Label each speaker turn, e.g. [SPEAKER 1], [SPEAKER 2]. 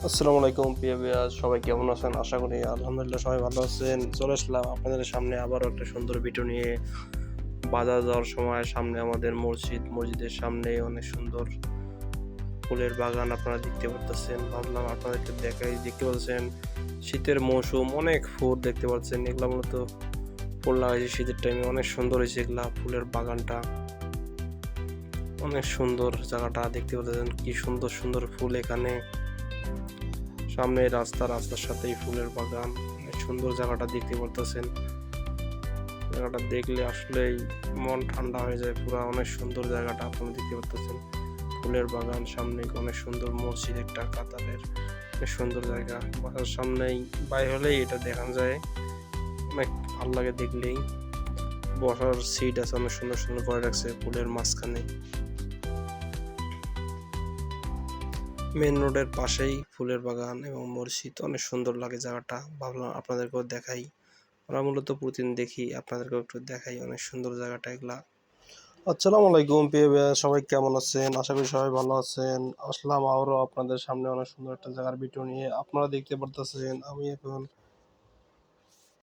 [SPEAKER 1] আসসালামু আলাইকুম প্রিয় ভিউয়ার্স, সবাই কেমন আছেন? আশা করি আলহামদুলিল্লাহ সবাই ভালো আছেন। চলে আসলাম আপনাদের সামনে আবারও একটা সুন্দর ভিডিও নিয়ে। বাজার যাওয়ার সময় সামনে আমাদের মসজিদের সামনে অনেক সুন্দর ফুলের বাগান আপনারা দেখতে পারতেছেন। ভাবলাম আপনাদেরকে দেখাই। দেখতে পাচ্ছেন শীতের মৌসুম, অনেক ফুল দেখতে পাচ্ছেন। এগুলা মূলত ফুল লাগাইছে শীতের টাইমে, অনেক সুন্দর হয়েছে এগুলা ফুলের বাগানটা। অনেক সুন্দর জায়গাটা দেখতে পাচ্ছেন, কি সুন্দর সুন্দর ফুল এখানে। সামনে রাস্তার সাথেই ফুলের বাগান, অনেক সুন্দর জায়গাটা দেখতে পারতেছেন। জায়গাটা দেখলে আসলেই মন ঠান্ডা হয়ে যায় পুরা। অনেক সুন্দর জায়গাটা আপনারা দেখতে পারতেছেন। ফুলের বাগান, সামনে অনেক সুন্দর মসজিদ একটা কাতারের, অনেক সুন্দর জায়গা। বাসার সামনেই বাইরে হলেই এটা দেখা যায়, অনেক ভালো লাগে দেখলেই। বসার সিট আছে, অনেক সুন্দর সুন্দর করে রাখছে ফুলের মাঝখানে। মেন রোডের পাশেই ফুলের বাগান এবং মসজিদ, অনেক সুন্দর লাগে জায়গাটা। ভাবলাম আপনাদেরকেও দেখাই। আমরা মূলত প্রতিদিন দেখি, আপনাদেরকেও একটু দেখাই। অনেক সুন্দর জায়গাটা এগুলা। আসসালামু আলাইকুম প্রিয় ভাইয়া, সবাই কেমন আছেন? আশা করি সবাই ভালো আছেন। আসলাম আবারও আপনাদের সামনে অনেক সুন্দর একটা জায়গার ভিডিও নিয়ে। আপনারা দেখতে পারতেছেন আমি এখন